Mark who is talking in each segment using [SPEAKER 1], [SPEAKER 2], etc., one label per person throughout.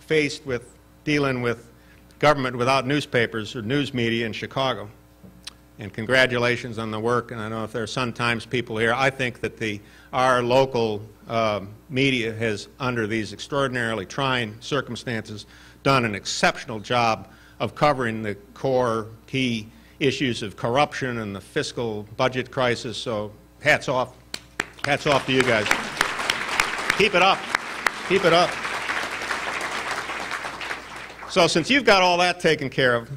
[SPEAKER 1] faced with dealing with government without newspapers or news media in Chicago. And congratulations on the work. And I don't know if there are Sun-Times people here. I think that our local media has, under these extraordinarily trying circumstances, done an exceptional job of covering the core key issues of corruption and the fiscal budget crisis. So hats off. Hats off to you guys. Keep it up. Keep it up. So since you've got all that taken care of,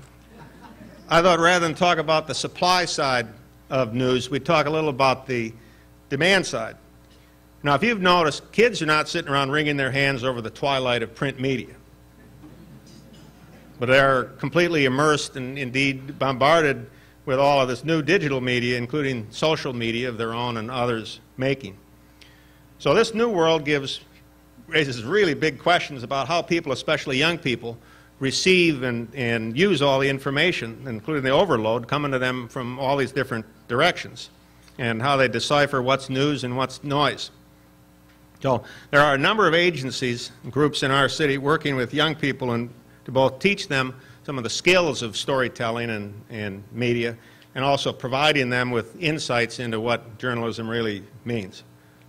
[SPEAKER 1] I thought rather than talk about the supply side of news, we'd talk a little about the demand side. Now, if you've noticed, kids are not sitting around wringing their hands over the twilight of print media, but they're completely immersed and indeed bombarded with all of this new digital media, including social media of their own and others' making. So this new world raises really big questions about how people, especially young people, receive and use all the information, including the overload coming to them from all these different directions, and how they decipher what's news and what's noise. So there are a number of agencies and groups in our city working with young people to both teach them some of the skills of storytelling and media, and also providing them with insights into what journalism really means.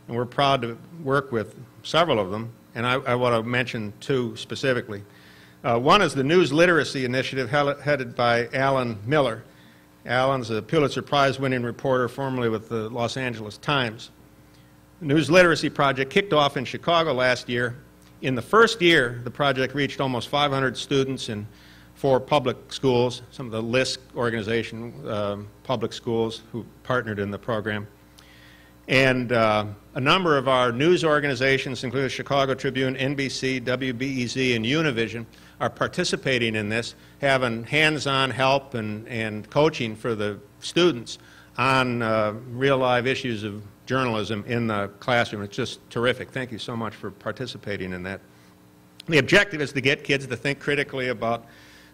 [SPEAKER 1] And we're proud to work with several of them, and I want to mention two specifically. One is the News Literacy Initiative headed by Alan Miller. Alan's a Pulitzer Prize-winning reporter formerly with the Los Angeles Times. The News Literacy Project kicked off in Chicago last year. In the first year, the project reached almost 500 students in 4 public schools, some of the LISC organization public schools who partnered in the program. And a number of our news organizations, including the Chicago Tribune, NBC, WBEZ, and Univision, are participating in this, having hands-on help and coaching for the students on real live issues of journalism in the classroom. It's just terrific. Thank you so much for participating in that. The objective is to get kids to think critically about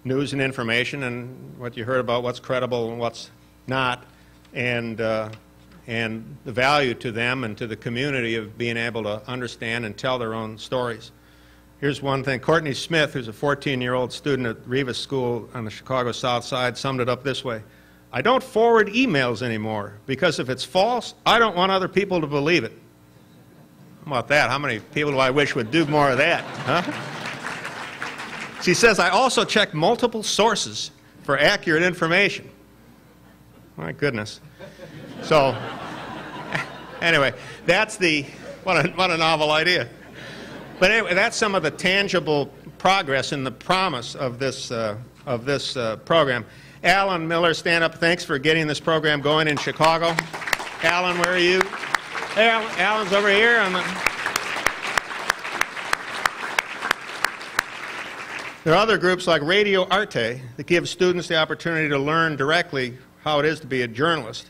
[SPEAKER 1] news and information and what you heard about what's credible and what's not, and the value to them and to the community of being able to understand and tell their own stories. Here's one thing. Courtney Smith, who's a 14-year-old student at Rivas School on the Chicago South Side, summed it up this way: I don't forward emails anymore because if it's false, I don't want other people to believe it. How about that? How many people do I wish would do more of that? Huh? She says, I also check multiple sources for accurate information. My goodness. So, anyway, that's what a novel idea. But anyway, that's some of the tangible progress and the promise of this program. Alan Miller, stand up. Thanks for getting this program going in Chicago. Alan, where are you? Hey, Alan's over here. There are other groups like Radio Arte that give students the opportunity to learn directly how it is to be a journalist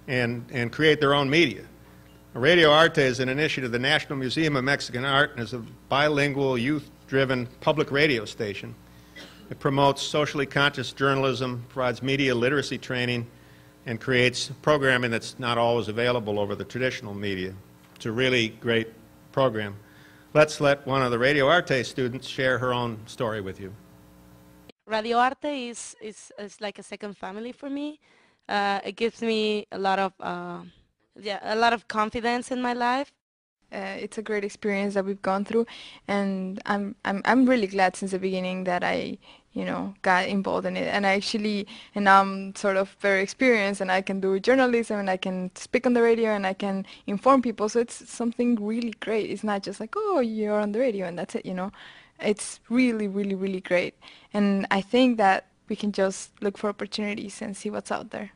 [SPEAKER 1] and create their own media. Radio Arte is an initiative of the National Museum of Mexican Art and is a bilingual, youth-driven public radio station. It promotes socially conscious journalism, provides media literacy training, and creates programming that's not always available over the traditional media. It's a really great program. Let's let one of the Radio Arte students share her own story with you.
[SPEAKER 2] Radio Arte is like a second family for me. It gives me a lot of confidence in my life.
[SPEAKER 3] It's a great experience that we've gone through, and I'm really glad since the beginning that I got involved in it, and I'm sort of very experienced, and I can do journalism, and I can speak on the radio, and I can inform people. So it's something really great. It's not just like, oh, you're on the radio and that's it. It's really, really, really great, and I think that we can just look for opportunities and see what's out there.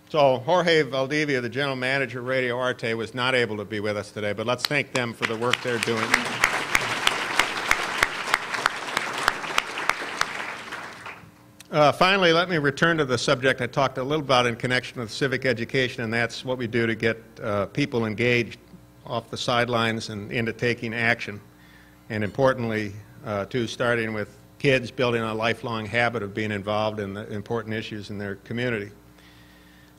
[SPEAKER 1] So Jorge Valdivia, the general manager of Radio Arte, was not able to be with us today, but let's thank them for the work they're doing. Finally, let me return to the subject I talked a little about in connection with civic education, and that's what we do to get people engaged off the sidelines and into taking action. And importantly, too, starting with kids building a lifelong habit of being involved in the important issues in their community.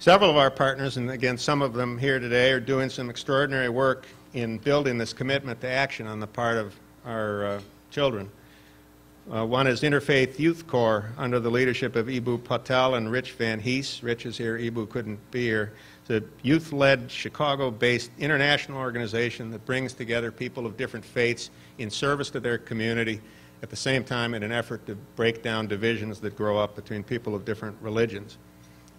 [SPEAKER 1] Several of our partners, and again some of them here today, are doing some extraordinary work in building this commitment to action on the part of our children. One is Interfaith Youth Corps under the leadership of Ibu Patel and Rich Van Hees. Rich is here, Ibu couldn't be here. It's a youth-led, Chicago-based international organization that brings together people of different faiths in service to their community, at the same time in an effort to break down divisions that grow up between people of different religions.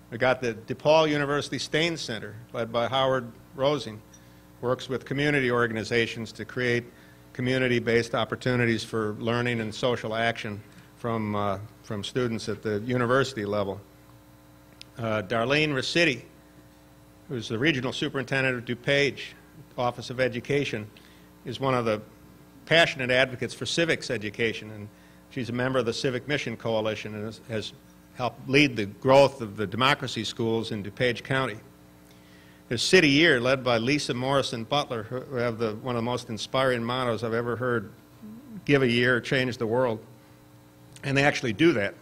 [SPEAKER 1] We got the DePaul University Stain Center, led by Howard Rosing, works with community organizations to create community-based opportunities for learning and social action from students at the university level. Darlene Rossetti, who's the regional superintendent of DuPage Office of Education, is one of the passionate advocates for civics education, and she's a member of the Civic Mission Coalition and has helped lead the growth of the democracy schools in DuPage County. There's City Year, led by Lisa Morrison Butler, who have one of the most inspiring mottos I've ever heard: give a year, change the world. And they actually do that.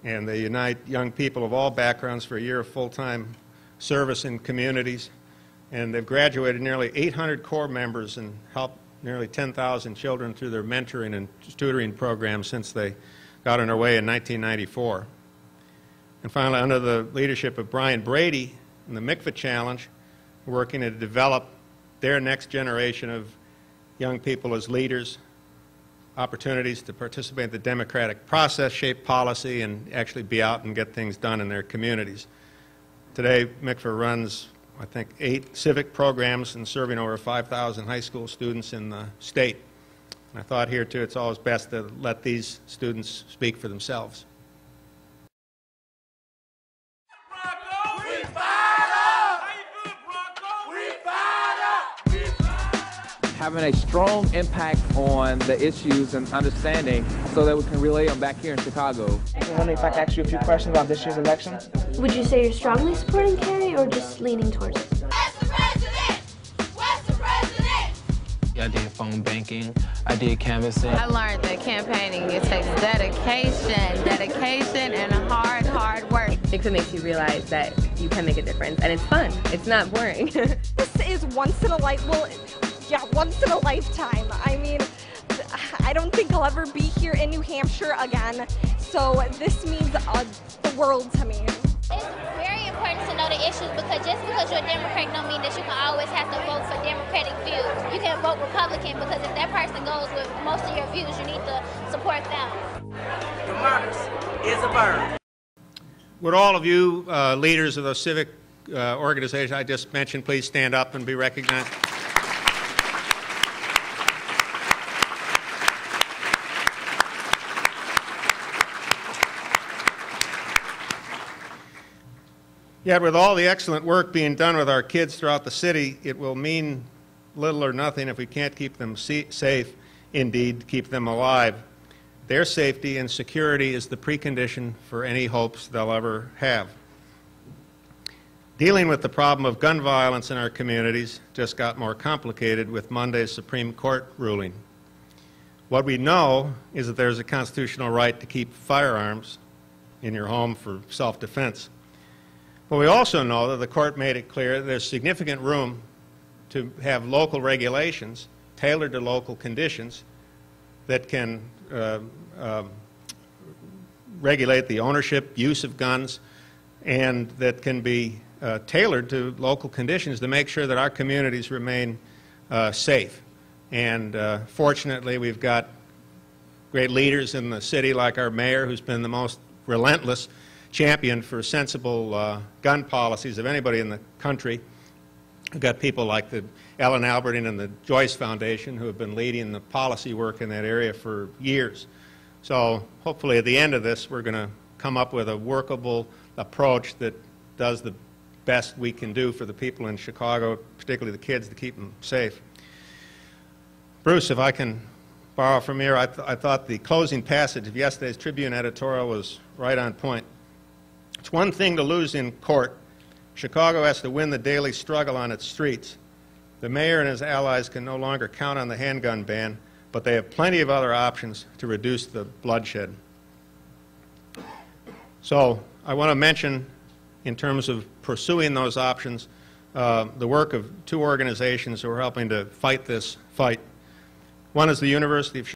[SPEAKER 1] And they unite young people of all backgrounds for a year of full-time service in communities. And they've graduated nearly 800 core members and helped nearly 10,000 children through their mentoring and tutoring programs since they got on their way in 1994. And finally, under the leadership of Brian Brady and the Mikvah Challenge, working to develop their next generation of young people as leaders, opportunities to participate in the democratic process, shape policy, and actually be out and get things done in their communities. Today, Mikvah runs, I think, 8 civic programs and serving over 5,000 high school students in the state. And I thought here, too, it's always best to let these students speak for themselves.
[SPEAKER 4] Having a strong impact on the issues and understanding so that we can relay them back here in Chicago.
[SPEAKER 5] I was wondering if I could ask you a few questions about this year's election.
[SPEAKER 6] Would you say you're strongly supporting Kerry or just leaning towards it?
[SPEAKER 7] Where's the president? Where's the president?
[SPEAKER 8] I did phone banking, I did canvassing.
[SPEAKER 9] I learned that campaigning, it takes dedication, and hard work.
[SPEAKER 10] It makes you realize that you can make a difference, and it's fun. It's not boring.
[SPEAKER 11] This is once in a lifetime. I mean, I don't think I'll ever be here in New Hampshire again, so this means the world to me.
[SPEAKER 7] It's very important to know the issues, because just because you're a Democrat don't mean that you can always have to vote for Democratic views. You can vote Republican, because if that person goes with most of your views, you need to support them.
[SPEAKER 5] Democracy is a burn.
[SPEAKER 1] Would all of you leaders of those civic organizations I just mentioned please stand up and be recognized? Yet with all the excellent work being done with our kids throughout the city, it will mean little or nothing if we can't keep them safe, indeed, keep them alive. Their safety and security is the precondition for any hopes they'll ever have. Dealing with the problem of gun violence in our communities just got more complicated with Monday's Supreme Court ruling. What we know is that there's a constitutional right to keep firearms in your home for self-defense. But we also know that the court made it clear that there's significant room to have local regulations tailored to local conditions that can regulate the ownership, use of guns, and that can be tailored to local conditions to make sure that our communities remain safe. And fortunately, we've got great leaders in the city, like our mayor, who's been the most relentless champion for sensible gun policies of anybody in the country. We've got people like the Ellen Albertine and the Joyce Foundation who have been leading the policy work in that area for years. So hopefully at the end of this we're going to come up with a workable approach that does the best we can do for the people in Chicago, particularly the kids, to keep them safe. Bruce, if I can borrow from here, I thought the closing passage of yesterday's Tribune editorial was right on point. It's one thing to lose in court. Chicago has to win the daily struggle on its streets. The mayor and his allies can no longer count on the handgun ban, but they have plenty of other options to reduce the bloodshed. So I want to mention, in terms of pursuing those options, the work of 2 organizations who are helping to fight this fight. One is the University of